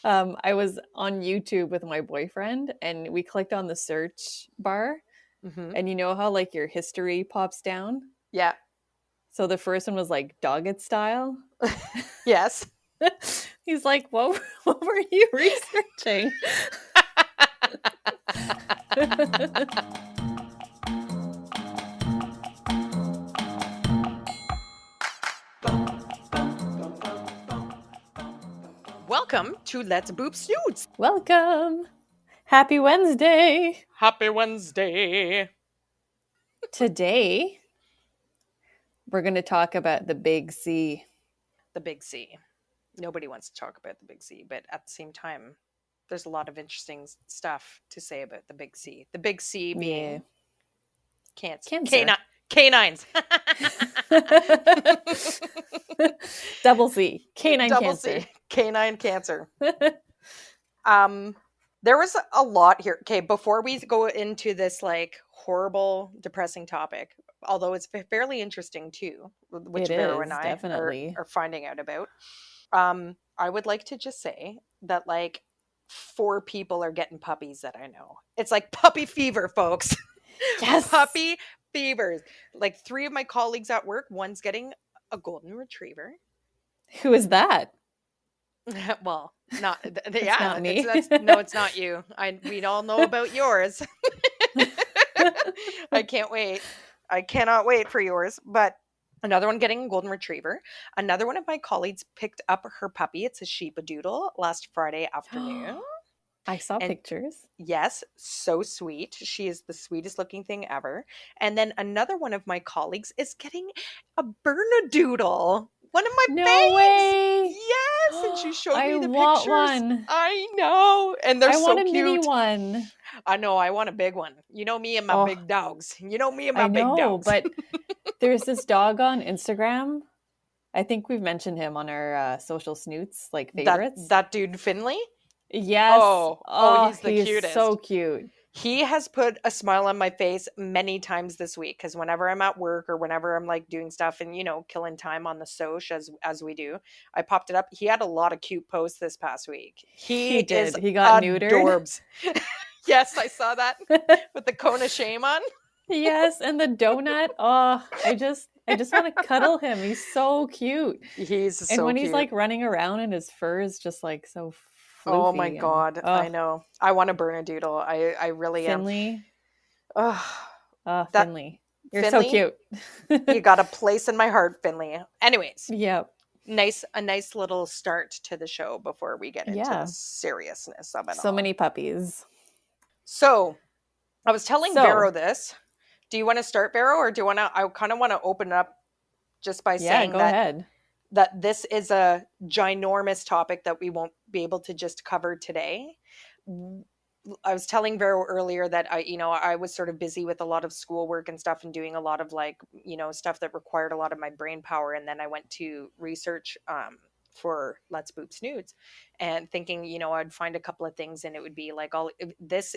I was on YouTube with my boyfriend and we clicked on the search bar Hmm. and you know how like your history pops down? Yeah. So the first one was like Doggett style. Yes. He's like, what were you researching? Welcome to Let's Boop Snoots. Welcome. Happy Wednesday. Happy Wednesday. Today, we're going to talk about the big C. The big C. Nobody wants to talk about the big C, but at the same time, there's a lot of interesting stuff to say about the big C. The big C Yeah. being cancer. Cancer. Canines. Double C. Canine Double cancer. C. Canine cancer. There was a lot here. Okay, before we go into this like horrible, depressing topic, although it's fairly interesting too, which It Vero and is, I are definitely. finding out about. I would like to just say that like 4 people are getting puppies that I know. It's like puppy fever, folks. Yes. Puppy fevers. Like 3 of my colleagues at work, one's getting a golden retriever. Who is that? Well, not It's yeah, not me. it's not you. We all know about yours. I can't wait. I cannot wait for yours. But another one getting a golden retriever. Another one of my colleagues picked up her puppy. It's a sheepadoodle last Friday afternoon. I saw And pictures. yes, so sweet. She is the sweetest looking thing ever. And then another one of my colleagues is getting a Bernedoodle. One of my No babes. way. Yes. And she showed I me the want pictures. one. I know. And they're I want so a mini cute. one. I know. I want a big one. You know me and my Oh, big dogs. You know me and my I big know, dogs. but there's this dog on Instagram. I think we've mentioned him on our social snoots, like favorites. That dude Finley. Yes. Oh, Oh, he's the he is so cutest. cute. He has put a smile on my face many times this week because whenever I'm at work or whenever I'm like doing stuff and killing time on the soch as we do, I popped it up. He had a lot of cute posts this past week. He He is did. He got neutered. adorbs. Yes, I saw that with the cone of shame on. Yes, and the donut. Oh, I just want to cuddle him. He's so cute. He's And so when he's cute. like running around and his fur is just like so Oh my floofy and god, I know. I want a Bernedoodle. I really am. Finley. Oh, that Finley. You're so Finley, cute. you got a place in my heart, Finley. Anyways, Yep. a nice little start to the show before we get into the Yeah. seriousness of it So all. many puppies. So I was telling Vero So, this. Do you want to start, Vero, or do you want to? I kind of want to open up just by yeah, saying go ahead. that this is a ginormous topic that we won't be able to just cover today. I was telling Vero earlier that I was sort of busy with a lot of schoolwork and stuff and doing a lot of like, stuff that required a lot of my brain power. And then I went to research for Let's Boop Snoots and thinking, I'd find a couple of things and it would be like, this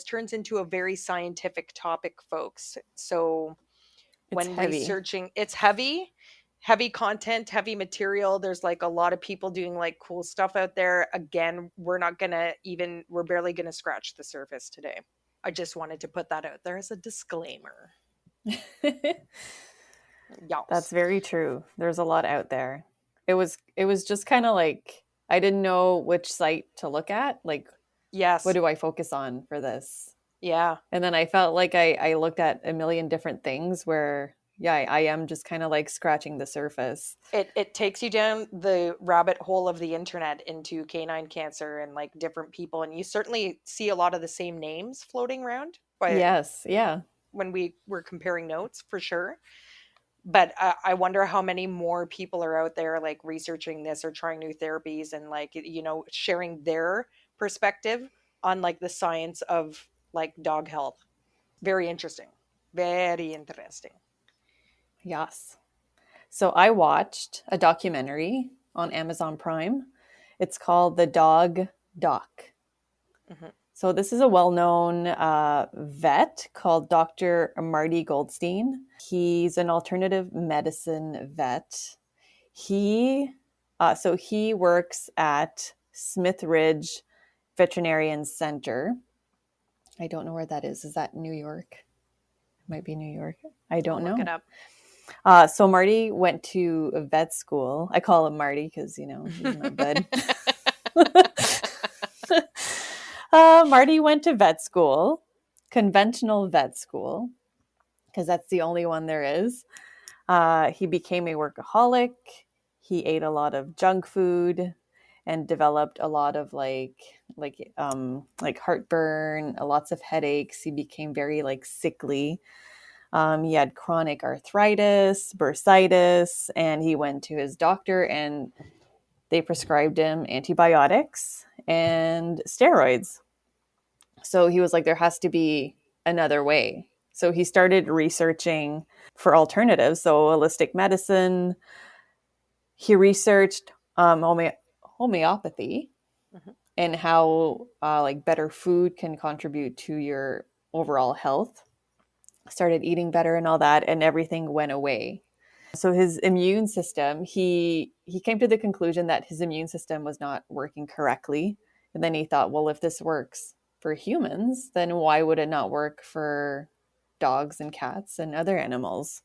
turns into a very scientific topic, folks. So It's when heavy. researching, it's heavy content, heavy material. There's like a lot of people doing like cool stuff out there. Again, we're barely gonna scratch the surface today. I just wanted to put that out there as a disclaimer. Yes. That's very true. There's a lot out there. It was just kind of like I didn't know which site to look at. Like, Yes. what do I focus on for this? Yeah. And then I felt like I looked at a million different things where, yeah, I am just kind of like scratching the surface. It takes you down the rabbit hole of the internet into canine cancer and like different people. And you certainly see a lot of the same names floating around. Yes. Yeah. When we were comparing notes, for sure. But I wonder how many more people are out there like researching this or trying new therapies and like, sharing their perspective on like the science of like dog health. Very interesting. Very interesting. Yes. So I watched a documentary on Amazon Prime. It's called The Dog Doc. Mm-hmm. So this is a well-known vet called Dr. Marty Goldstein. He's an alternative medicine vet. He works at Smith Ridge Veterinarian Center. I don't know where that is. Is that New York? It might be New York. I I'll don't look it know. up. So Marty went to a vet school. I call him Marty because, he's my bud. Marty went to vet school, conventional vet school, because that's the only one there is. He became a workaholic. He ate a lot of junk food and developed a lot of like heartburn, lots of headaches. He became very sickly. He had chronic arthritis, bursitis, and he went to his doctor and they prescribed him antibiotics and steroids. So he was like, there has to be another way. So he started researching for alternatives. So holistic medicine. He researched homeopathy Mm-hmm. and how better food can contribute to your overall health. Started eating better and all that, and everything went away. So his immune system, he came to the conclusion that his immune system was not working correctly. And then he thought, well, if this works for humans, then why would it not work for dogs and cats and other animals?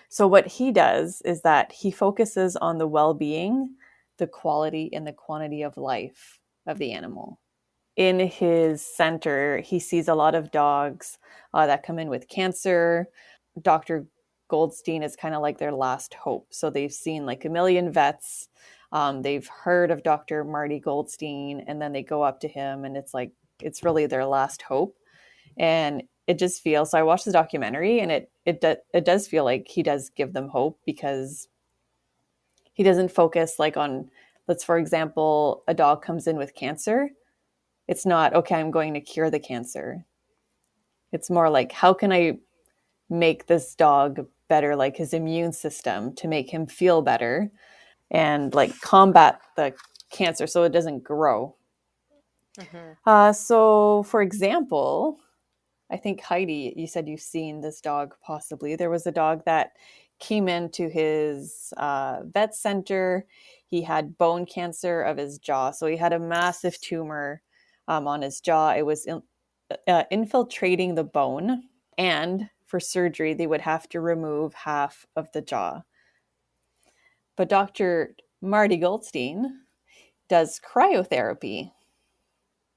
So what he does is that he focuses on the well-being, the quality and the quantity of life of the animal. In his center, he sees a lot of dogs that come in with cancer. Dr. Goldstein is kind of like their last hope. So they've seen like a million vets. They've heard of Dr. Marty Goldstein, and then they go up to him, and it's really their last hope. And it just feels. So I watched the documentary, and it does feel like he does give them hope because he doesn't focus like on. Let's, for example, a dog comes in with cancer. It's not, okay, I'm going to cure the cancer. It's more like, how can I make this dog better, like his immune system, to make him feel better and like combat the cancer so it doesn't grow. Mm-hmm. So, for example, I think Heidi, you said you've seen this dog possibly. There was a dog that came into his vet center. He had bone cancer of his jaw. So he had a massive tumor on his jaw. It was infiltrating the bone. And for surgery, they would have to remove half of the jaw. But Dr. Marty Goldstein does cryotherapy.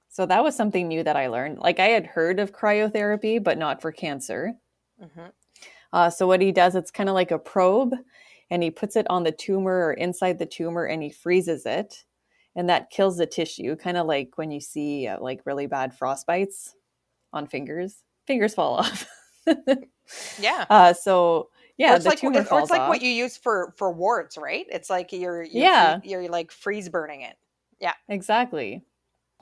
So that was something new that I learned. Like I had heard of cryotherapy, but not for cancer. Mm-hmm. So what he does, it's kind of like a probe, and he puts it on the tumor or inside the tumor, and he freezes it, and that kills the tissue. Kind of like when you see like really bad frostbites on fingers, fingers fall off. Yeah. So Or yeah, it's the like tumor or it's falls like what off. you use for warts, right? It's like Yeah, you're like freeze burning it. Yeah. exactly.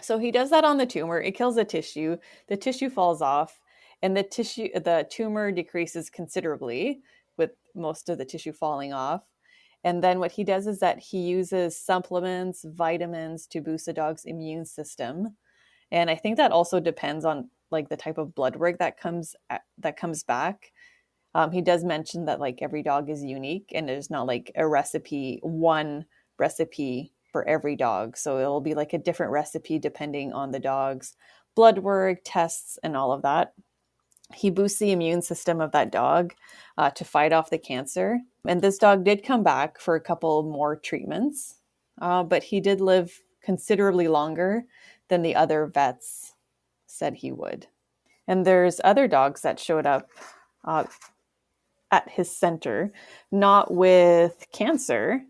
So he does that on the tumor. It kills the tissue. The tissue falls off, and the tumor decreases considerably with most of the tissue falling off. And then what he does is that he uses supplements, vitamins to boost the dog's immune system. And I think that also depends on like the type of blood work that comes back. He does mention that like every dog is unique, and there's not like one recipe for every dog. So it'll be like a different recipe depending on the dog's blood work, tests, and all of that. He boosts the immune system of that dog to fight off the cancer. And this dog did come back for a couple more treatments, but he did live considerably longer than the other vets said he would. And there's other dogs that showed up uh, at his center, not with cancer,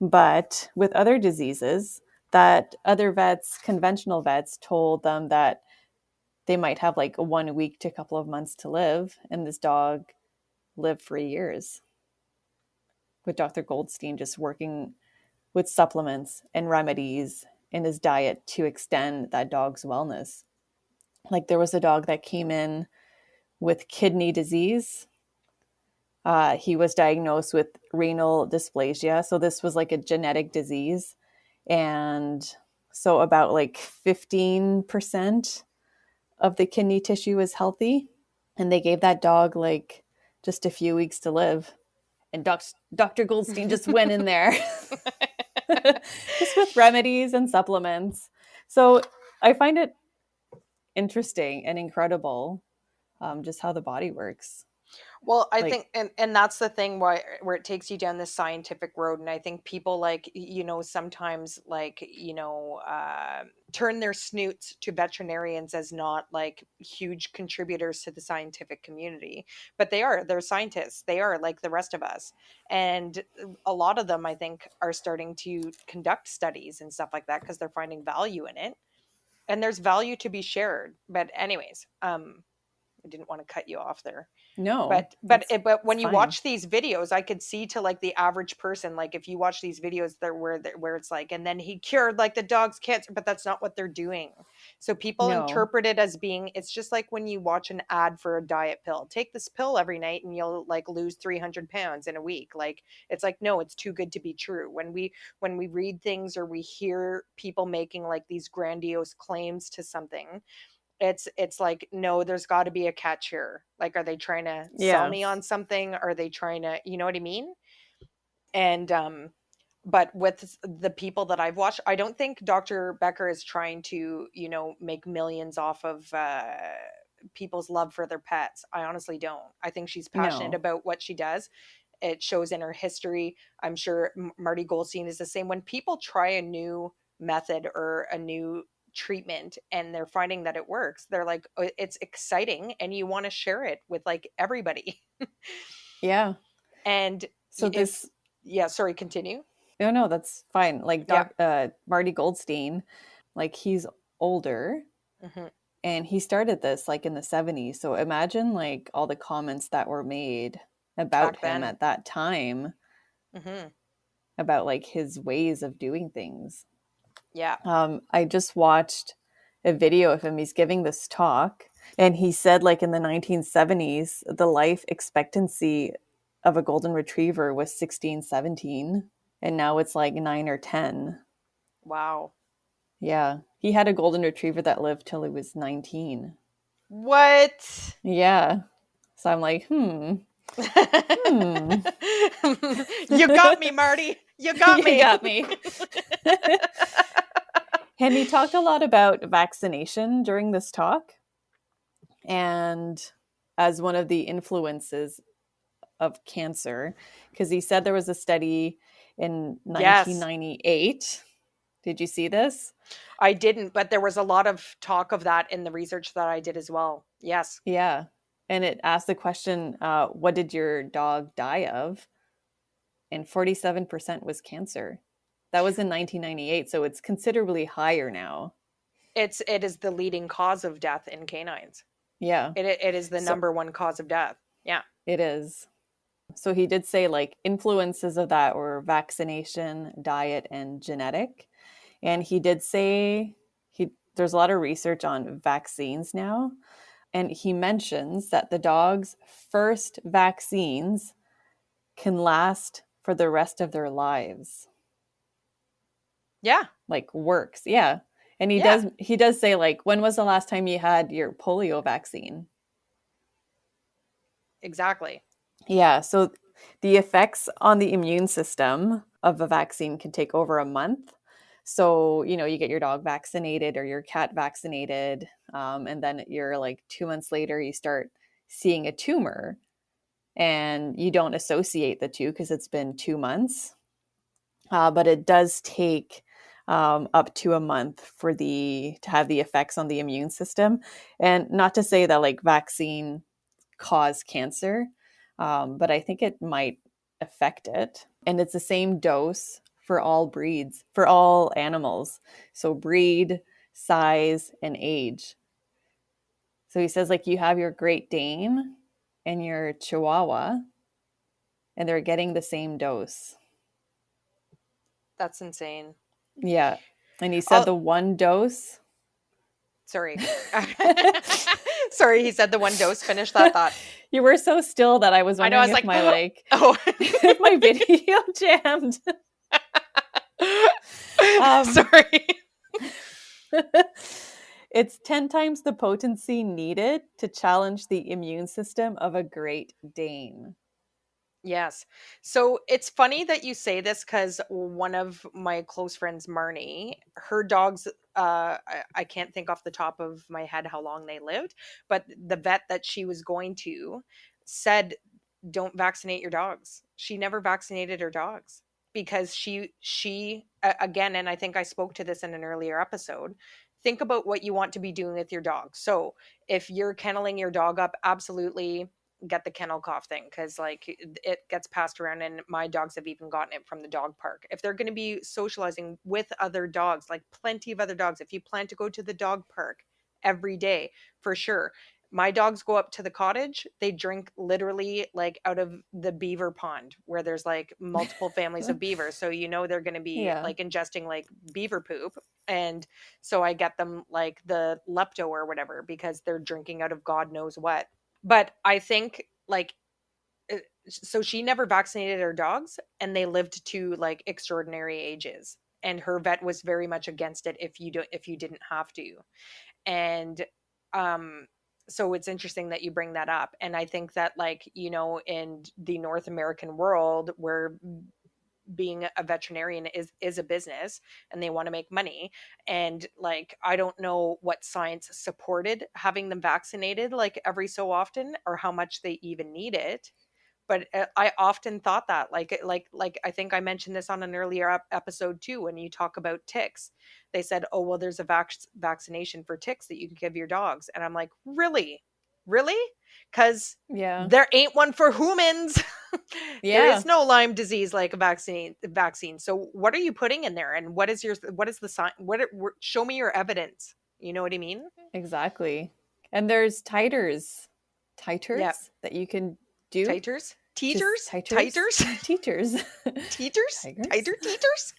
but with other diseases that other vets, conventional vets, told them that they might have like 1 week to a couple of months to live. And this dog lived for years with Dr. Goldstein just working with supplements and remedies in his diet to extend that dog's wellness. Like there was a dog that came in with kidney disease. He was diagnosed with renal dysplasia. So this was like a genetic disease. And so about like 15% of the kidney tissue is healthy. And they gave that dog like just a few weeks to live. And Dr. Goldstein just went in there. just with remedies and supplements. So I find it interesting and incredible, just how the body works. Well, I Like, think, and that's the thing why where it takes you down this scientific road, and I think people like sometimes like turn their snoots to veterinarians as not like huge contributors to the scientific community, but they're scientists. They are like the rest of us, and a lot of them I think are starting to conduct studies and stuff like that because they're finding value in it, and there's value to be shared. But anyways, I didn't want to cut you off there. no, But it's when you fine. watch these videos, I could see to like the average person, like if you watch these videos there where it's like, and then he cured like the dog's cancer, but that's not what they're doing. So people No. interpret it as being, it's just like when you watch an ad for a diet pill. Take this pill every night and you'll like lose 300 pounds in a week. Like it's like, no, it's too good to be true. When we read things or we hear people making like these grandiose claims to something, it's like, no, there's got to be a catch here. Like, are they trying to sell Yeah. me on something? Are they trying to, you know what I mean? And but with the people that I've watched, I don't think Dr. Becker is trying to, make millions off of people's love for their pets. I honestly don't. I think she's passionate No. about what she does. It shows in her history. I'm sure Marty Goldstein is the same. When people try a new method or a new treatment and they're finding that it works, they're like, "Oh, it's exciting," and you want to share it with like everybody. Yeah. And So if, this yeah, sorry, continue. no, no, that's fine. Like Yeah. Marty Goldstein, like he's older Hmm. and he started this like in the 70s. So imagine like all the comments that were made about Back him then. at that time, Hmm. about like his ways of doing things. Yeah. I just watched a video of him. He's giving this talk, and he said, like in the 1970s, the life expectancy of a golden retriever was 16, 17, and now it's like 9 or 10. Wow. Yeah. He had a golden retriever that lived till he was 19. What? Yeah. So I'm like, hmm. You got me, Marty. You got You me. got me. And he talked a lot about vaccination during this talk, and as one of the influences of cancer, because he said there was a study in Yes. 1998. Did you see this? I didn't, but there was a lot of talk of that in the research that I did as well. Yes. Yeah. And it asked the question, what did your dog die of? And 47% was cancer. That was in 1998. So it's considerably higher now. It is the leading cause of death in canines. Yeah. It is the So number one cause of death. Yeah. it is. So he did say like influences of that were vaccination, diet, and genetic. And he did say there's a lot of research on vaccines now. And he mentions that the dog's first vaccines can last for the rest of their lives. Yeah. Like works. Yeah. And Yeah. he does say like, when was the last time you had your polio vaccine? Exactly. Yeah. So the effects on the immune system of a vaccine can take over a month. So, you get your dog vaccinated or your cat vaccinated. And then you're like 2 months later, you start seeing a tumor and you don't associate the two because it's been 2 months. But it does take up to a month for to have the effects on the immune system. And not to say that like vaccine cause cancer, but I think it might affect it. And it's the same dose for all breeds, for all animals. So breed, size, and age. So he says, like, you have your Great Dane and your Chihuahua, and they're getting the same dose. That's insane. Yeah. And he said I'll the one dose. Sorry. Sorry, he said the one dose. Finish that thought. You were so still that I was I know. I wondering was if like, my like oh. if my video jammed. Um, Sorry. it's 10 times the potency needed to challenge the immune system of a Great Dane. Yes. So it's funny that you say this because one of my close friends, Marnie, her dogs, I can't think off the top of my head how long they lived, but the vet that she was going to said, don't vaccinate your dogs. She never vaccinated her dogs because again, and I think I spoke to this in an earlier episode, think about what you want to be doing with your dog. So if you're kenneling your dog up, absolutely get the kennel cough thing, because like it gets passed around, and my dogs have even gotten it from the dog park. If they're going to be socializing with other dogs, like plenty of other dogs, if you plan to go to the dog park every day, for sure. My dogs go up to the cottage, they drink literally like out of the beaver pond where there's like multiple families of beavers, so you know they're going to be Yeah. like ingesting like beaver poop. And so I get them like the lepto or whatever because they're drinking out of god knows what. But I think like so she never vaccinated her dogs, and they lived to like extraordinary ages, and her vet was very much against it if you didn't have to. And um so it's interesting that you bring that up, and I think that like, in the North American world where being a veterinarian is a business and they want to make money, and like I don't know what science supported having them vaccinated like every so often, or how much they even need it. But I often thought that like I think I mentioned this on an earlier episode too, when you talk about ticks. They said, oh well, there's a vaccination for ticks that you can give your dogs, and I'm like, really, because Yeah. there ain't one for humans. There is Yeah. no Lyme disease like a vaccine. So what are you putting in there, and what is the sign, show me your evidence, you know what I mean? Exactly. And there's Yeah. titers that you can do. Titers, Just teeters, titers, titers. teachers, Teeters? tigers. Titer teeters?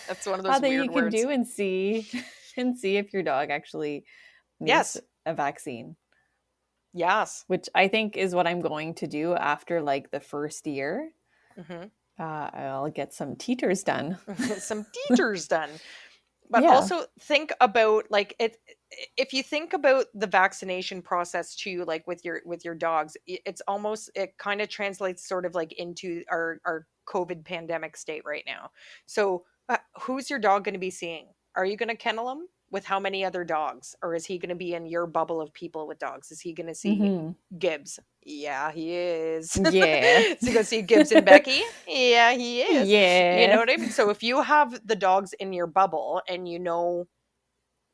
That's one of those That weird you can words. do and see and see if your dog actually needs Yes. a vaccine, Yes. which I think is what I'm going to do after like the first year. Hmm. I'll get some teeters done. Some teeters done. But Yeah. also think about like it, if you think about the vaccination process too, like with your dogs, it's almost, it kind of translates sort of like into our COVID pandemic state right now. So who's your dog going to be seeing? Are you going to kennel him with how many other dogs, or is he going to be in your bubble of people with dogs? Is he going to see Hmm. Gibbs? Yeah, he is. Yeah. So you go see Gibbs and Becky? Yeah, he is. You know Yeah. what I mean? So if you have the dogs in your bubble and you know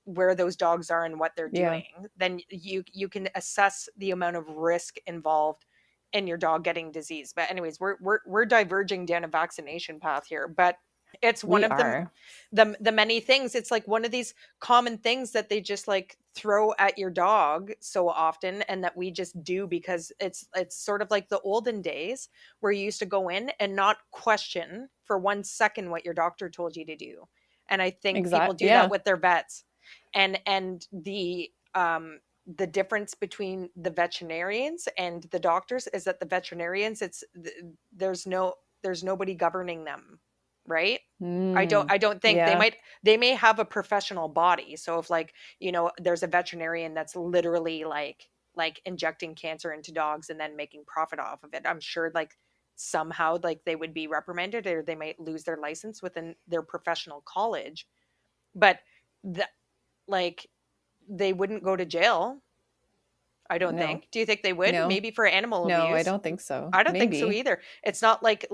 where those dogs are and what they're Yeah. doing, then you can assess the amount of risk involved in your dog getting disease. But anyways, we're diverging down a vaccination path here, but it's one We of are. the many things. It's like one of these common things that they just like throw at your dog so often, and that we just do because it's sort of like the olden days where you used to go in and not question for 1 second what your doctor told you to do. And I think people Exact. do that Yeah. with their vets. And the difference between the veterinarians and the doctors is that the veterinarians, there's nobody governing them, right? Mm. I don't think Yeah. they may have a professional body. So if like, there's a veterinarian that's literally like injecting cancer into dogs and then making profit off of it, I'm sure like somehow like they would be reprimanded, or they might lose their license within their professional college. But the, like, they wouldn't go to jail, I don't No. think. Do you think they would? No. Maybe for animal No, I abuse. don't think so. I don't think so Maybe. either. It's not like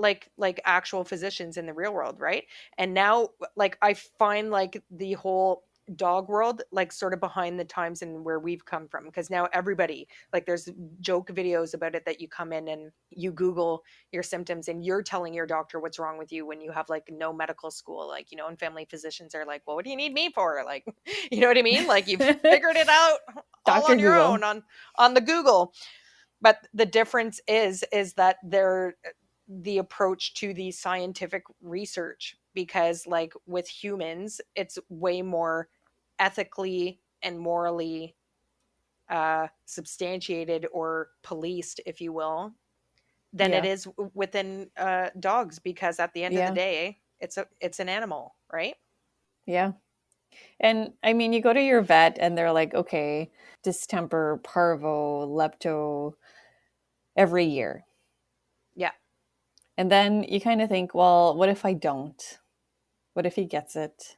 actual physicians in the real world, right? And now like I find like the whole dog world like sort of behind the times and where we've come from, because now everybody, like there's joke videos about it, that you come in and you google your symptoms and you're telling your doctor what's wrong with you when you have like no medical school, like, and family physicians are like, well, what do you need me for? Like, you know what I mean? Like you've figured it out all Dr. on your own Google. on the Google. But the difference is that they're the approach to the scientific research, because like with humans it's way more ethically and morally substantiated or policed, if you will, than it Yeah. is within dogs, because at the end of the Yeah. day it's an animal, right? Yeah. And I mean, you go to your vet and they're like, okay, distemper, parvo, lepto every year. And then you kind of think, well, what if I don't? What if he gets it?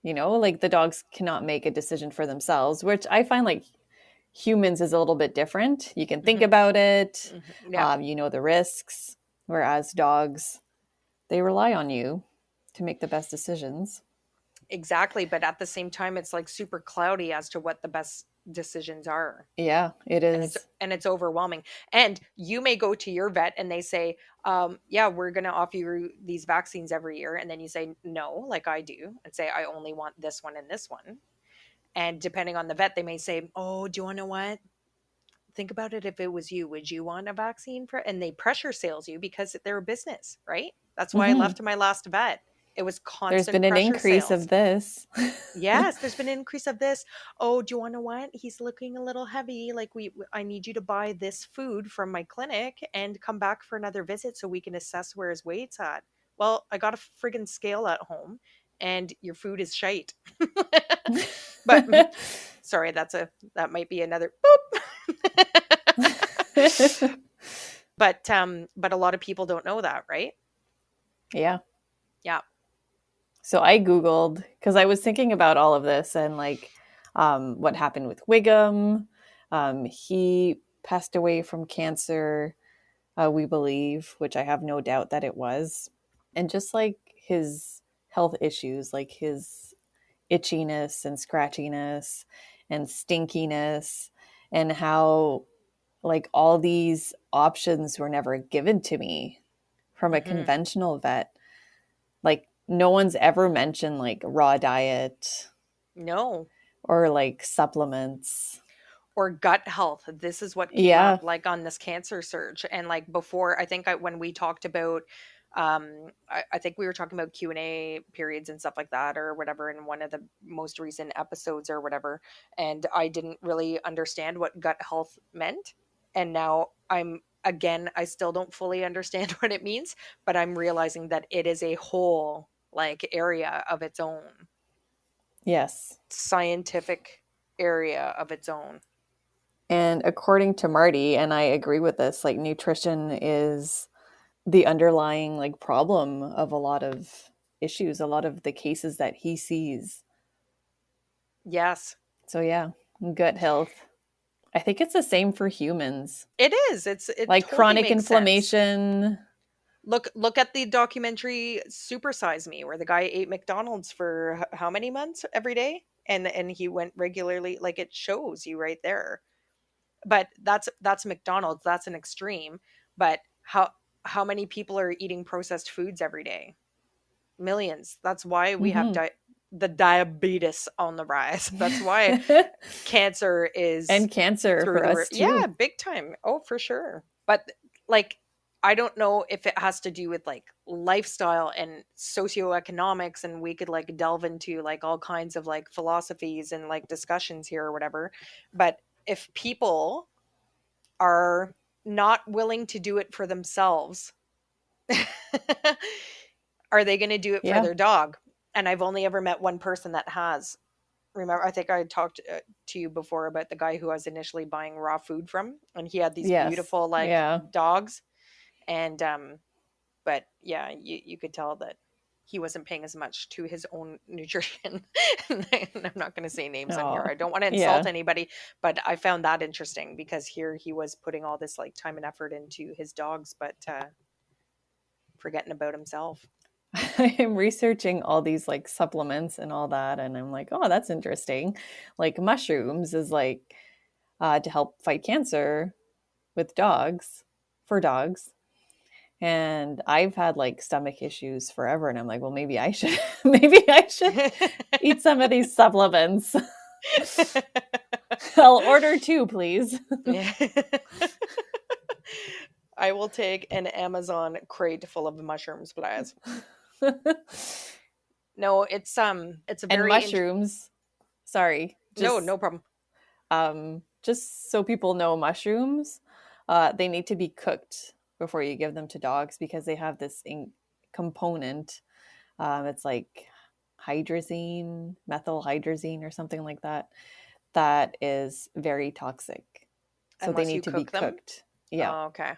Like the dogs cannot make a decision for themselves, which I find like humans is a little bit different. You can think Mhm, about it, mhm. Yeah, you know the risks, whereas dogs, they rely on you to make the best decisions. exactly. But at the same time, it's like super cloudy as to what the best decisions are. Yeah, it And it's is. overwhelming. And you may go to your vet and they say, yeah, we're going to offer you these vaccines every year, and then you say no, like I do, and say I only want this one and this one. And depending on the vet, they may say, oh, do you want to know what, think about it, if it was you, would you want a vaccine for, and they pressure sales you because they're a business, right? That's why I Hmm. left my last vet. It was There's constant been an pressure increase of sales. this. Yes, there's been an increase of this. Oh, do you want to what? He's looking a little heavy. Like I need you to buy this food from my clinic and come back for another visit so we can assess where his weight's at. Well, I got a friggin' scale at home, and your food is shite. But sorry, that might be another boop. But a lot of people don't know that, right? Yeah. Yeah. So I Googled because I was thinking about all of this and like what happened with Wiggum. He passed away from cancer, we believe, which I have no doubt that it was. And just like his health issues, like his itchiness and scratchiness and stinkiness, and how like all these options were never given to me from a Hmm. conventional vet. Like no one's ever mentioned like raw diet No. or like supplements. Or gut health. This is what came up Yeah. like on this cancer surge. And like before, I think when we talked about, I think we were talking about Q&A periods and stuff like that or whatever in one of the most recent episodes or whatever. And I didn't really understand what gut health meant. And now I still don't fully understand what it means, but I'm realizing that it is a whole like area of its own, Yes. scientific area of its own. And according to Marty, and I agree with this, like nutrition is the underlying like problem of a lot of issues, a lot of the cases that he sees. Yes. So yeah, gut health. I think it's the same for humans. It is. It Like totally chronic makes sense. inflammation. Look at the documentary Super Size Me, where the guy ate McDonald's for how many months every day, and he went regularly. Like it shows you right there. But that's McDonald's. That's an extreme. But how many people are eating processed foods every day? Millions. That's why we have Hmm. the diabetes on the rise. That's why cancer is And cancer through for the us yeah, too. big time. Oh, for sure. But like I don't know if it has to do with like lifestyle and socioeconomics, and we could like delve into like all kinds of like philosophies and like discussions here or whatever. But if people are not willing to do it for themselves, are they going to do it for Yeah. their dog? And I've only ever met one person that has. Remember, I think I talked to you before about the guy who I was initially buying raw food from, and he had these Yes. beautiful like Yeah. dogs, and but yeah, you could tell that he wasn't paying as much to his own nutrition. And I'm not going to say names on here. Oh, I don't want to insult yeah. anybody, but I found that interesting because here he was putting all this like time and effort into his dogs, but forgetting about himself. I am researching all these like supplements and all that, and I'm like, oh, that's interesting. Like mushrooms is like to help fight cancer with dogs for dogs. And I've had like stomach issues forever, and I'm like, well, maybe I should, maybe I should eat some of these supplements. I'll order two, please. Yeah. I will take an Amazon crate full of mushrooms, please. No, it's a And very mushrooms. Sorry, no, no problem. just so people know, mushrooms, they need to be cooked before you give them to dogs because they have this component. It's like hydrazine, methyl hydrazine, or something like that. That is very toxic. So they Unless need you to be cook them. cooked. Yeah. Oh, okay.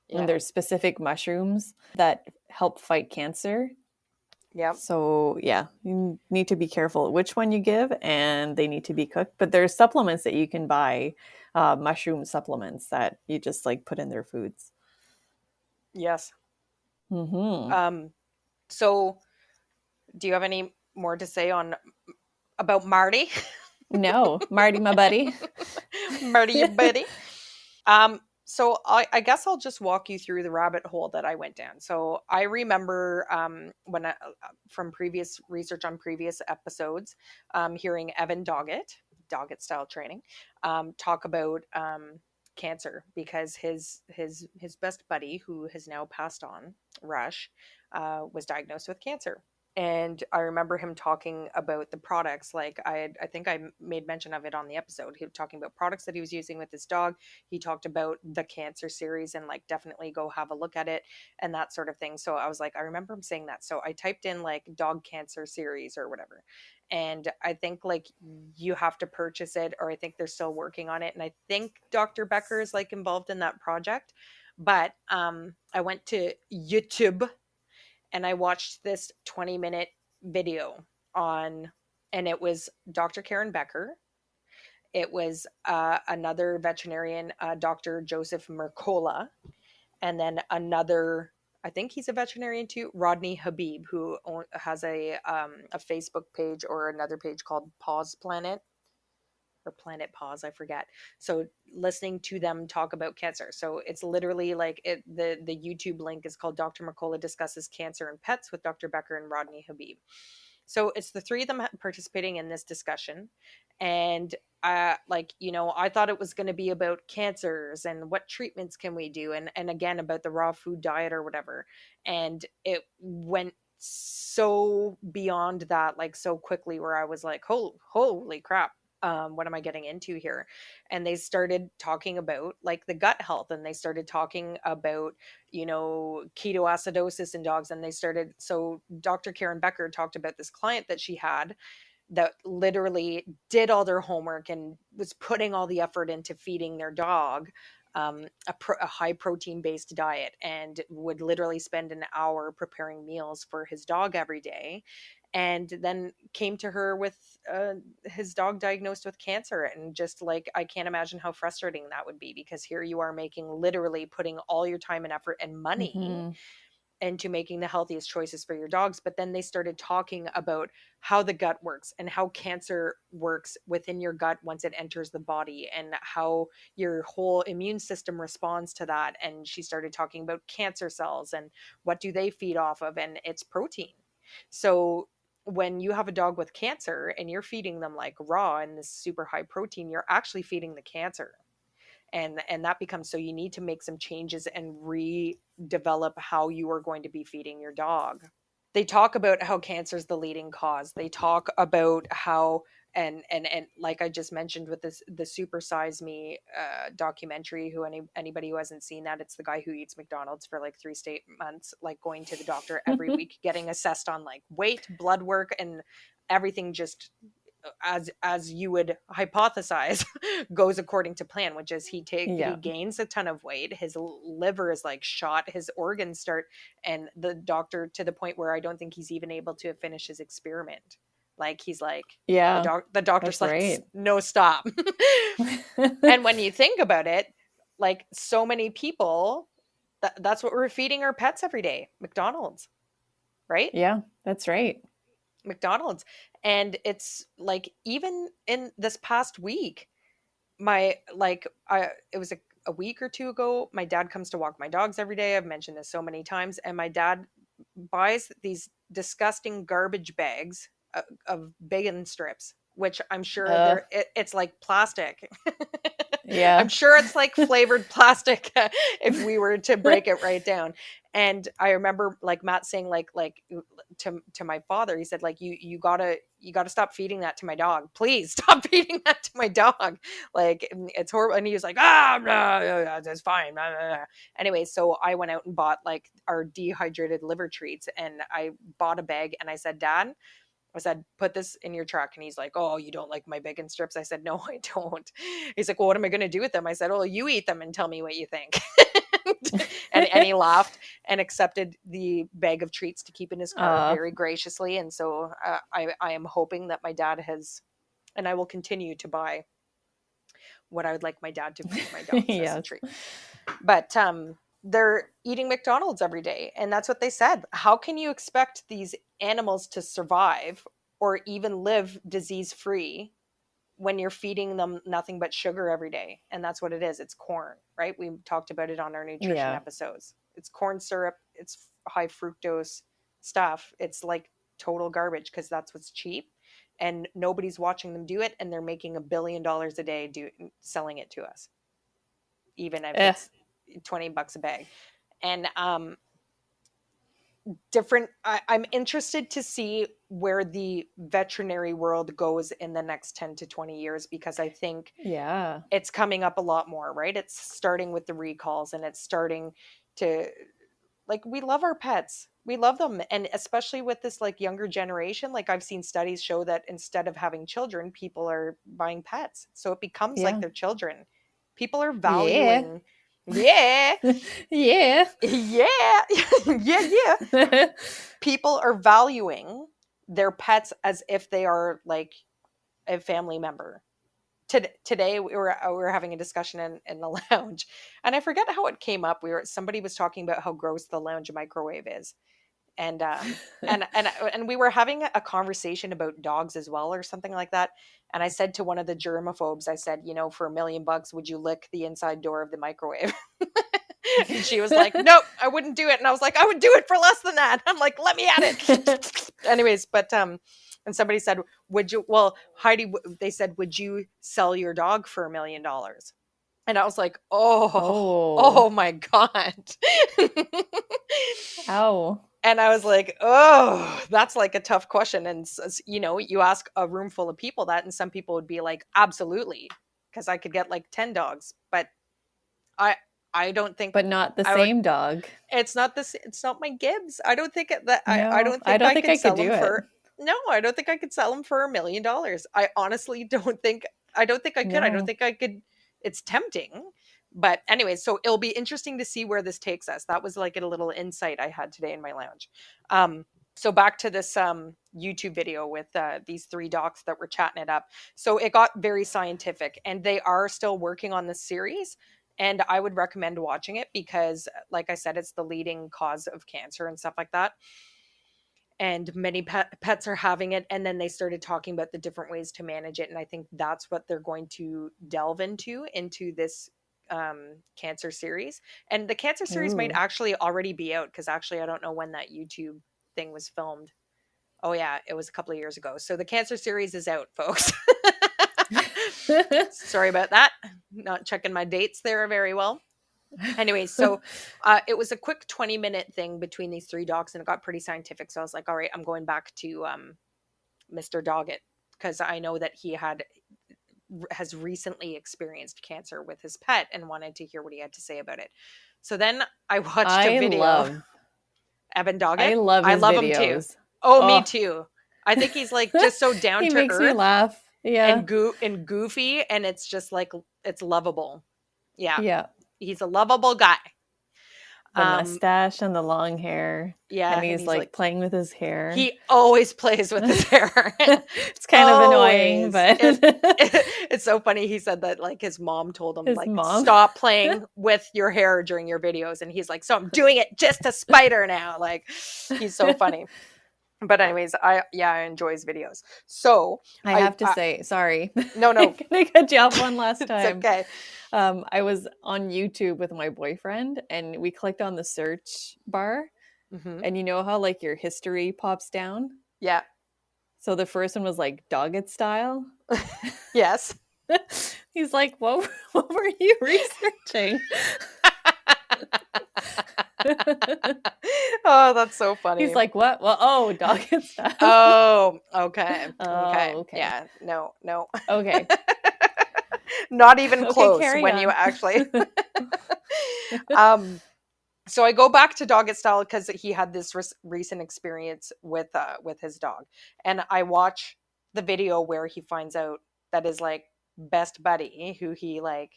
And Yeah. there's specific mushrooms that help fight cancer. Yep. So yeah, you need to be careful which one you give, and they need to be cooked. But there's supplements that you can buy, mushroom supplements that you just like put in their foods. Yes. Hmm. Um, so do you have any more to say on about Marty? No, Marty, my buddy. Marty, your buddy. So I guess I'll just walk you through the rabbit hole that I went down. So I remember from previous research on previous episodes, hearing Evan Doggett style training, talk about cancer because his best buddy, who has now passed on, Rush, was diagnosed with cancer. And I remember him talking about the products. Like I think I made mention of it on the episode. He was talking about products that he was using with his dog. He talked about the cancer series and like definitely go have a look at it and that sort of thing. So I was like, I remember him saying that. So I typed in like dog cancer series or whatever. And I think like you have to purchase it, or I think they're still working on it. And I think Dr. Becker is like involved in that project. But I went to YouTube and I watched this 20-minute video on, and it was Dr. Karen Becker. It was another veterinarian, Dr. Joseph Mercola, and then another, I think he's a veterinarian too, Rodney Habib, who has a Facebook page or another page called Pause Planet or Planet Pause, I forget. So listening to them talk about cancer. So it's literally like the YouTube link is called Dr. Mercola discusses cancer and pets with Dr. Becker and Rodney Habib. So it's the three of them participating in this discussion. And like, you know, I thought it was going to be about cancers and what treatments can we do, and again about the raw food diet or whatever. And it went so beyond that, like so quickly, where I was like, holy crap, what am I getting into here? And they started talking about like the gut health, and they started talking about, you know, ketoacidosis in dogs. And they started, so Dr. Karen Becker talked about this client that she had that literally did all their homework and was putting all the effort into feeding their dog a high protein based diet, and would literally spend an hour preparing meals for his dog every day, and then came to her with his dog diagnosed with cancer. And just like, I can't imagine how frustrating that would be, because here you are making, literally putting all your time and effort and money Hmm. into making the healthiest choices for your dogs. But then they started talking about how the gut works and how cancer works within your gut once it enters the body, and how your whole immune system responds to that. And she started talking about cancer cells and what do they feed off of, and it's protein. So when you have a dog with cancer and you're feeding them like raw and this super high protein, you're actually feeding the cancer. And that becomes, so you need to make some changes and redevelop how you are going to be feeding your dog. They talk about how cancer is the leading cause. They talk about how, and like I just mentioned with this, the Super Size Me documentary, who anybody who hasn't seen that, it's the guy who eats McDonald's for like 3 straight months, like going to the doctor every week, getting assessed on like weight, blood work, and everything just as you would hypothesize goes according to plan, which is he Yeah. gains a ton of weight, his liver is like shot, his organs start, and the doctor, to the point where I don't think he's even able to finish his experiment. Like he's like, Yeah, the doctor's that's like, right. no, stop. And when you think about it, like so many people, that's what we're feeding our pets every day, McDonald's, right? Yeah, that's right. McDonald's. And it's like, even in this past week, my like I it was a week or two ago, my dad comes to walk my dogs every day. I've mentioned this so many times, and my dad buys these disgusting garbage bags of bacon strips, which I'm sure Uh, it's like plastic. I'm yeah. sure it's like flavored plastic if we were to break it right down. And I remember like Matt saying like to my father, he said like, you gotta stop feeding that to my dog. Please stop feeding that to my dog. Like it's horrible. And he was like, no, that's fine. Blah, blah, blah. Anyway, so I went out and bought like our dehydrated liver treats, and I bought a bag, and I said, Dad, I said, put this in your truck. And he's like, oh, you don't like my bacon strips? I said, no, I don't. He's like, well, what am I going to do with them? I said, oh, you eat them and tell me what you think. and he laughed and accepted the bag of treats to keep in his car Uh, very graciously. And so I am hoping that my dad has, and I will continue to buy what I would like my dad to feed my dogs as a yes. treat. But they're eating McDonald's every day, and that's what they said. How can you expect these animals to survive or even live disease free when you're feeding them nothing but sugar every day? And that's what it is. It's corn, right? We talked about it on our nutrition Yeah. episodes. It's corn syrup, it's high fructose stuff. It's like total garbage because that's what's cheap, and nobody's watching them do it, and they're making $1 billion a day selling it to us, even if Eh, it's $20 a bag. And different I'm interested to see where the veterinary world goes in the next 10 to 20 years, because I think yeah. it's coming up a lot more, right? It's starting with the recalls, and it's starting to, like, we love our pets, we love them, and especially with this like younger generation, like I've seen studies show that instead of having children, people are buying pets, so it becomes like Yeah. their children. People are Yeah. valuing, yeah, yeah. yeah, yeah, people are valuing their pets as if they are like a family member. Today we were having a discussion in the lounge, and I forget how it came up. Somebody was talking about how gross the lounge microwave is, and and we were having a conversation about dogs as well, or something like that. And I said to one of the germaphobes, I said, for $1 million, would you lick the inside door of the microwave? And she was like, nope, I wouldn't do it. And I was like, I would do it for less than that. I'm like, let me at it. Anyways, but and somebody said, would you, well, Heidi, they said, would you sell your dog for $1 million? And I was like, oh oh. my God. Ow. And I was like, oh, that's like a tough question. And you ask a room full of people that, and some people would be like, absolutely, because I could get like 10 dogs. But I I don't think But not the I would. same dog. It's not this. It's not my Gibbs. I don't think that I No, don't I think don't I think could I could sell do them it. for. No, I don't think I could sell them for $1 million. I honestly don't think. I don't think I could. I don't No. think I could. It's tempting, but anyway. So it'll be interesting to see where this takes us. That was like a little insight I had today in my lounge. So back to this YouTube video with these three docs that were chatting it up. So it got very scientific, and they are still working on this series. And I would recommend watching it because, like I said, it's the leading cause of cancer and stuff like that. And many pets are having it. And then they started talking about the different ways to manage it. And I think that's what they're going to delve into this cancer series. And the cancer series might Ooh. actually already be out, because actually, I don't know when that YouTube thing was filmed. Oh, yeah, it was a couple of years ago. So the cancer series is out, folks. Sorry about that. Not checking my dates there very well. Anyways, so it was a quick 20-minute thing between these three dogs, and it got pretty scientific. So I was like, all right, I'm going back to Mr. Doggett, because I know that he has recently experienced cancer with his pet and wanted to hear what he had to say about it. So then I watched a I video. love Evan I Doggett. love I his love him too. videos. Oh, me Oh, too. I think he's like just so down he to makes me earth laugh. Yeah. and goofy, and it's just like it's lovable. Yeah, Yeah. he's a lovable guy. The Um, mustache and the long hair. yeah, And and he's he's like, like playing with his hair. he always plays with his hair. it's kind of annoying, Always. but It's so funny. He said that like his mom told him his like, mom. stop playing with your hair during your videos, and he's like, so I'm doing it just to spite her now. Like, he's so funny. But anyways, I enjoy his videos. So I have to say, sorry. no, I'm no, gonna cut you off one last it's time. okay. I was on YouTube with my boyfriend and we clicked on the search bar, Hmm. and you know how like your history pops down? Yeah. So the first one was like Doggett style. Yes. He's like, what were you researching? Oh, that's so funny. He's like, what? Well, oh, Doggett style. Oh, okay. Oh, Okay. okay. Yeah. No, no. Okay. Not even Okay, close carry when you on. actually. um so I go back to Doggett style because he had this recent experience with his dog, and I watch the video where he finds out that his like best buddy, who he like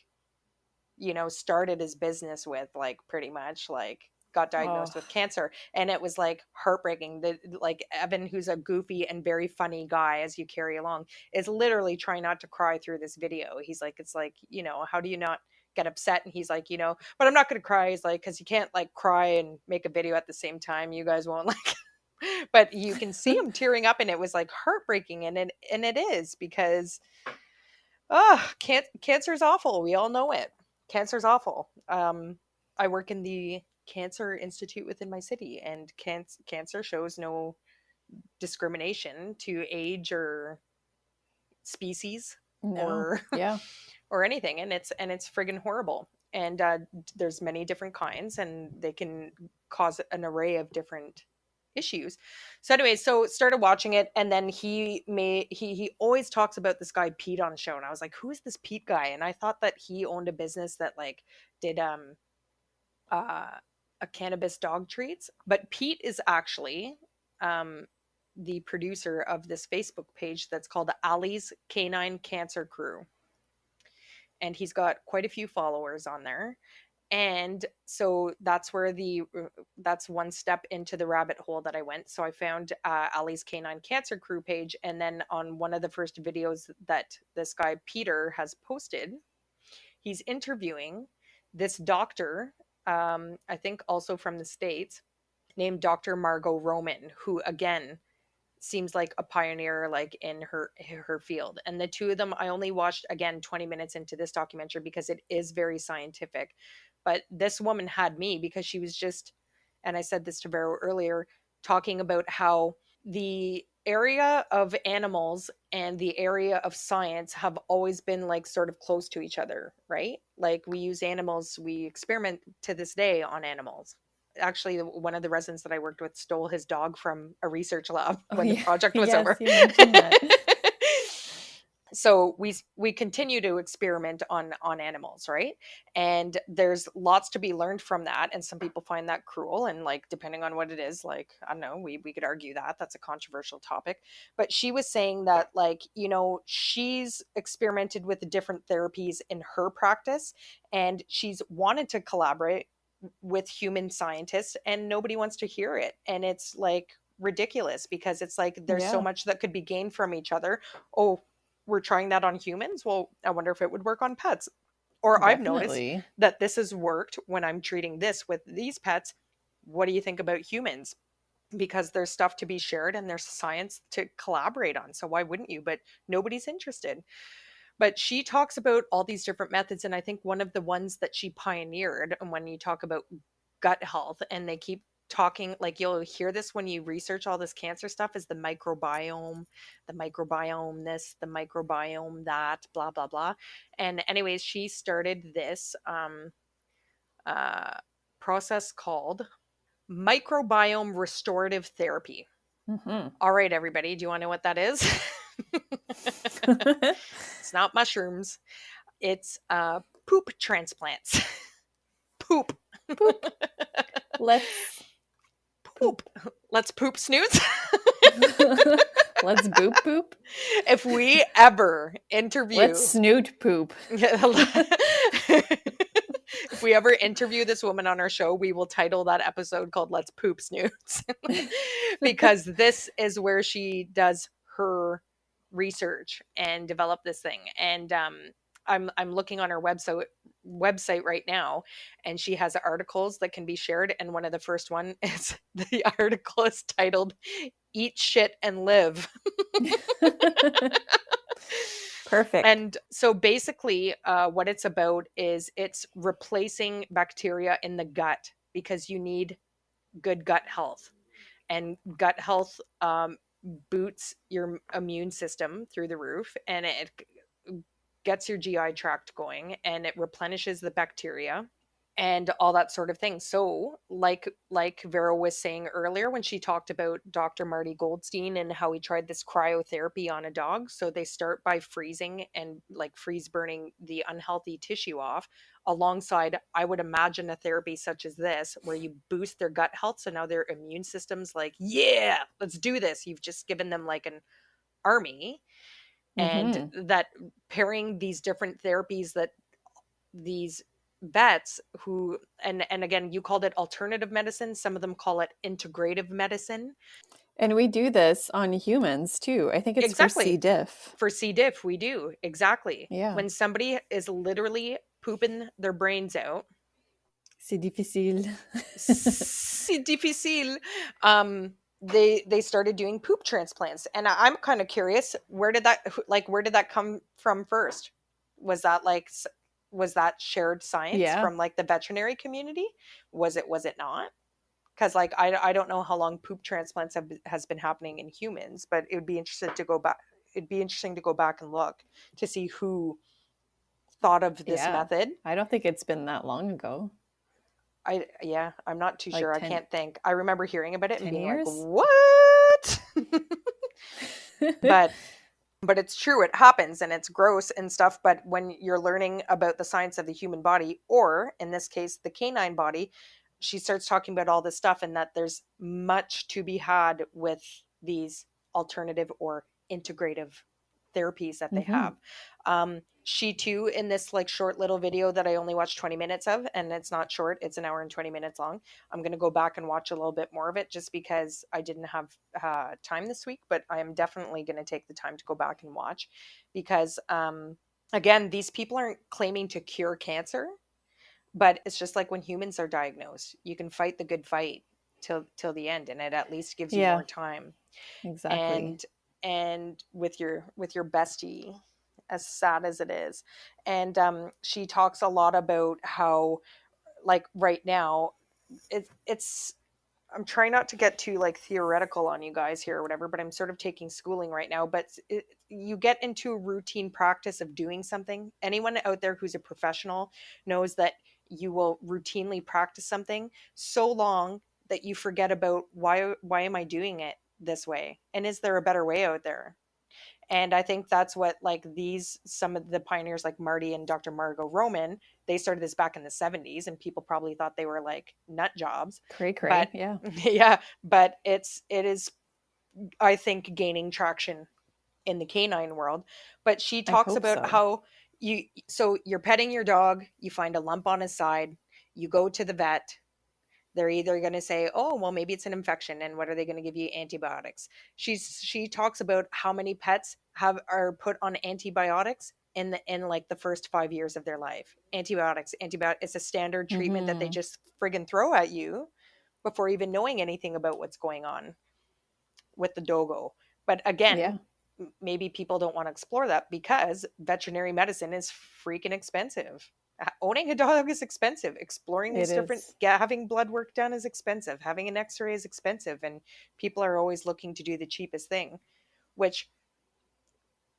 started his business with, like, pretty much, like, got Oh, diagnosed with cancer. And it was like heartbreaking that, like, Evan, who's a goofy and very funny guy as you carry along, is literally trying not to cry through this video. He's like, it's like, how do you not get upset? And he's like, but I'm not going to cry. He's like, because you can't, like, cry and make a video at the same time. You guys won't, like, but you can see him tearing up, and it was like heartbreaking. And it is, because cancer's awful. We all know it. Cancer's awful. I work in the Cancer Institute within my city, and cancer shows no discrimination to age or species, no. or Yeah. or anything. And it's friggin' horrible. And there's many different kinds, and they can cause an array of different issues. So anyway, so started watching it, and then he always talks about this guy Pete on the show, and I was like, who is this Pete guy? And I thought that he owned a business that, like, did uh a cannabis dog treats. But Pete is actually um the producer of this Facebook page that's called Ali's Canine Cancer Crew, and he's got quite a few followers on there. And so that's one step into the rabbit hole that I went. So I found Ali's Canine Cancer Crew page, and then on one of the first videos that this guy Peter has posted, he's interviewing this doctor, I think also from the States, named Dr. Margot Roman, who again seems like a pioneer, like, in her field. And the two of them, I only watched, again, 20 minutes into this documentary because it is very scientific. But this woman had me, because she was just, and I said this to Vero earlier, talking about how the area of animals and the area of science have always been, like, sort of close to each other, right? Like, we use animals, we experiment to this day on animals. Actually, one of the residents that I worked with stole his dog from a research lab Oh, when the yeah. project was Yes, over. you mentioned that. So we continue to experiment on animals, right? And there's lots to be learned from that, and some people find that cruel, and, like, depending on what it is, like, I don't know, we could argue that that's a controversial topic. But she was saying that, like, she's experimented with the different therapies in her practice, and she's wanted to collaborate with human scientists, and nobody wants to hear it. And it's, like, ridiculous, because it's like there's so Yeah, much that could be gained from each other. Oh, we're trying that on humans? Well, I wonder if it would work on pets. Or I've noticed definitely. that this has worked when I'm treating this with these pets. What do you think about humans? Because there's stuff to be shared, and there's science to collaborate on. So why wouldn't you? But nobody's interested. But she talks about all these different methods. And I think one of the ones that she pioneered, and when you talk about gut health, and they keep talking, like, you'll hear this when you research all this cancer stuff, is the microbiome this, the microbiome that, blah blah blah. And anyways, she started this uh process called microbiome restorative therapy. Hmm. All right, everybody, do you want to know what that is? It's not mushrooms. It's poop transplants. Poop. Poop. Let's Poop. poop. Let's poop snoots. Let's boop poop. If we ever interview Let's snoot poop. if we ever interview this woman on our show, we will title that episode called Let's Poop Snoots. Because this is where she does her research and develop this thing. And I'm looking on her website right now, and she has articles that can be shared. And one of the first one is, the article is titled "Eat Shit and Live." Perfect. And so basically, what it's about is it's replacing bacteria in the gut, because you need good gut health. And gut health boots your immune system through the roof, and it gets your GI tract going, and it replenishes the bacteria and all that sort of thing. So, like Vera was saying earlier when she talked about Dr. Marty Goldstein and how he tried this cryotherapy on a dog. So they start by freezing and, like, freeze burning the unhealthy tissue off, alongside, I would imagine, a therapy such as this, where you boost their gut health. So now their immune system's like, yeah, let's do this. You've just given them, like, an army. And Hmm. that pairing these different therapies, that these vets who, and again, you called it alternative medicine, some of them call it integrative medicine. And we do this on humans too. I think it's for C. Exactly. diff. For C. diff, we do. Exactly. Yeah. When somebody is literally pooping their brains out, C'est difficile. c'est difficile. They started doing poop transplants, and I'm kind of curious, where did that come from first? Was that was that shared science Yeah. from like the veterinary community? Was it not? Because like I don't know how long poop transplants has been happening in humans, but it would be interesting to go back. It'd be interesting to go back and look to see who thought of this Yeah. method. I don't think it's been that long ago. Yeah, I'm not too Like sure. I can't think. I remember hearing about it and 10 being like, years? "What?" but but it's true, it happens and it's gross and stuff, but when you're learning about the science of the human body, or in this case the canine body, she starts talking about all this stuff and that there's much to be had with these alternative or integrative therapies that they Hmm. have. She too, in this like short little video that I only watched 20 minutes of, and it's not short, it's an hour and 20 minutes long. I'm going to go back and watch a little bit more of it just because I didn't have time this week, but I am definitely going to take the time to go back and watch because, again, these people aren't claiming to cure cancer, but it's just like when humans are diagnosed, you can fight the good fight till the end, and it at least gives you Yeah, more time. exactly. And with your bestie, as sad as it is, and she talks a lot about how, like, right now it's I'm trying not to get too like theoretical on you guys here or whatever, but I'm sort of taking schooling right now. But you get into a routine practice of doing something. Anyone out there who's a professional knows that you will routinely practice something so long that you forget about why am I doing it this way? And is there a better way out there? And I think that's what like these some of the pioneers like Marty and Dr. Margot Roman, they started this back in the 70s and people probably thought they were like nut jobs. Cray But cray. Yeah. yeah, but it is, I think, gaining traction in the canine world. But she I talks hope about so. how you're petting your dog, you find a lump on his side, you go to the vet, they're either going to say, "Oh, well, maybe it's an infection," and what are they going to give you? Antibiotics. She talks about how many pets are put on antibiotics in like the first 5 years of their life. Antibiotics. It's a standard treatment that they Hmm. just friggin' throw at you before even knowing anything about what's going on with the dogo. But again, Yeah, maybe people don't want to explore that because veterinary medicine is freaking expensive. Owning a dog is expensive. Exploring it these different, is. yeah, having blood work done is expensive. Having an X-ray is expensive, and people are always looking to do the cheapest thing. Which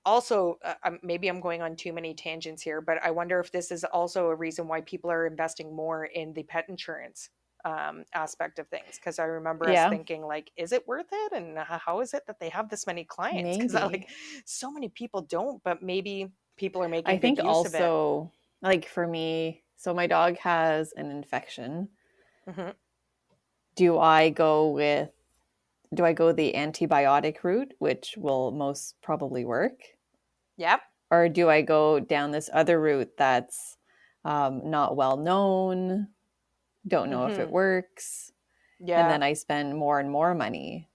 also, maybe I'm going on too many tangents here, but I wonder if this is also a reason why people are investing more in the pet insurance aspect of things. Because I remember us Yeah, thinking, like, is it worth it? And how is it that they have this many clients? Because like, maybe. so many people don't, but maybe people are I making big think use of it. also, like for me, so my dog has an infection. Hmm. Do I go with, do I go the antibiotic route, which will most probably work? Yep. Or do I go down this other route that's not well known, don't know if it Hmm. works, and Yeah. then I spend more and more money?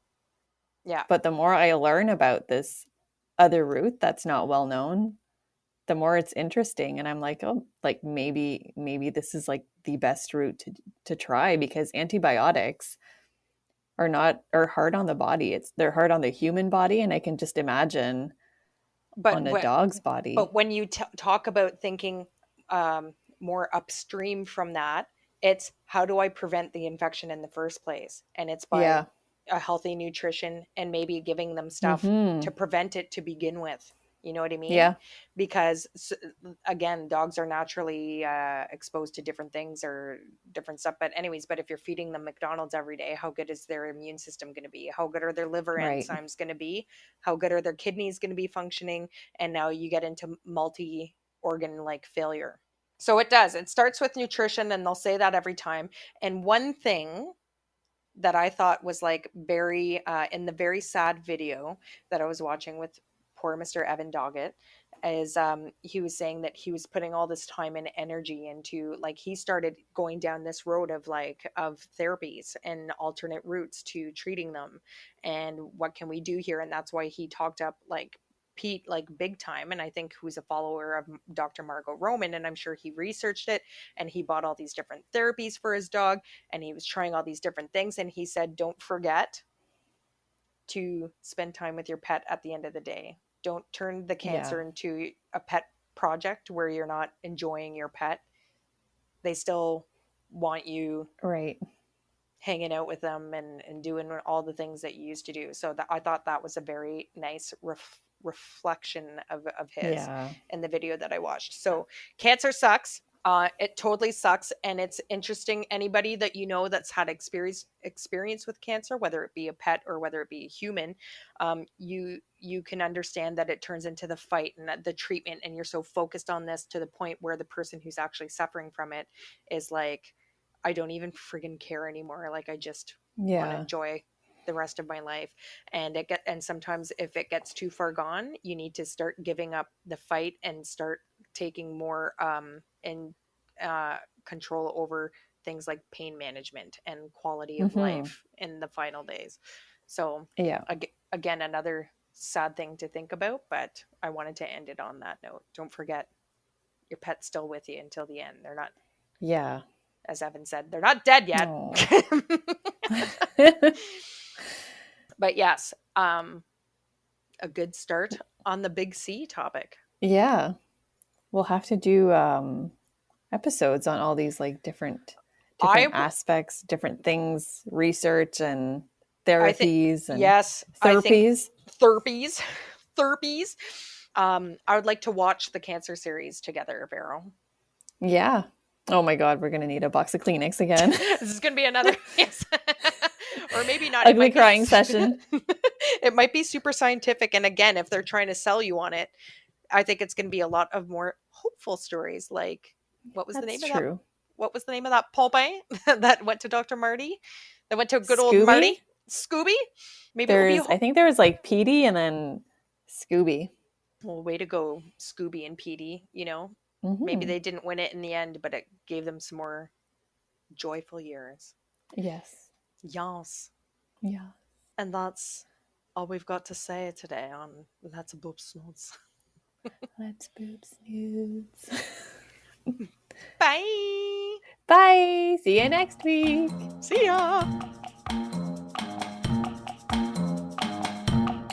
Yeah. But the more I learn about this other route that's not well known, the more it's interesting. And I'm like, oh, like maybe this is like the best route to try because antibiotics are hard on the body. They're hard on the human body, and I can just imagine But on a dog's body. when you talk about thinking more upstream from that, it's how do I prevent the infection in the first place? And it's by Yeah. a healthy nutrition and maybe giving them stuff to Mm-hmm. prevent it to begin with. You know what I mean? Yeah. Because again, dogs are naturally exposed to different things or different stuff. But anyways, but if you're feeding them McDonald's every day, how good is their immune system going to be? How good are their liver Right. enzymes going to be? How good are their kidneys going to be functioning? And now you get into multi organ like failure. So it does. It starts with nutrition, and they'll say that every time. And one thing that I thought was like very in the very sad video that I was watching with poor Mr. Evan Doggett, is he was saying that he was putting all this time and energy into, like, he started going down this road of like of therapies and alternate routes to treating them, and what can we do here? And that's why he talked up like Pete like big time, and I think who's a follower of Dr. Margot Roman, and I'm sure he researched it, and he bought all these different therapies for his dog, and he was trying all these different things, and he said don't forget to spend time with your pet at the end of the day. Don't turn the Yeah. cancer into a pet project where you're not enjoying your pet. They still want you Right. hanging out with them and doing all the things that you used to do. So that, I thought that was a very nice reflection of his Yeah. in the video that I watched. So cancer sucks. It totally sucks, and it's interesting. Anybody that you know that's had experience with cancer, whether it be a pet or whether it be a human, you can understand that it turns into the fight and the treatment, and you're so focused on this to the point where the person who's actually suffering from it is like, I don't even friggin' care anymore. Like, I just want to Yeah. enjoy the rest of my life. And sometimes if it gets too far gone, you need to start giving up the fight and start taking more and control over things like pain management and quality of Mm-hmm. life in the final days. So Yeah. again, another sad thing to think about, but I wanted to end it on that note. Don't forget, your pet's still with you until the end. They're not, Yeah. as Evan said, they're not dead yet. Oh. But yes, a good start on the big C topic. Yeah. We'll have to do episodes on all these like I different aspects, different things, research and I think, therapies and yes, I think therapies. therapies, therapies. I would like to watch the cancer series together, Vero. Yeah. Oh my God, we're gonna need a box of Kleenex again. This is going to be another, yes. Or maybe not. It Ugly might be crying session. it might be super scientific, and again, if they're trying to sell you on it, I think it's going to be a lot of more hopeful stories, like what was the That's name of that, true. what was the name of that Popeye that went to Dr. Marty, that went to good old Marty? Scooby? Scooby. Maybe it will be I think there was like Petey and then Scooby. well, way to go, Scooby and Petey. Maybe Mm-hmm. they didn't win it in the end, but it gave them some more joyful years. Yes. Yes. Yeah. And that's all we've got to say today on That's a Boop Snoots. Let's boop snoots. Bye. Bye. See you next week. See ya.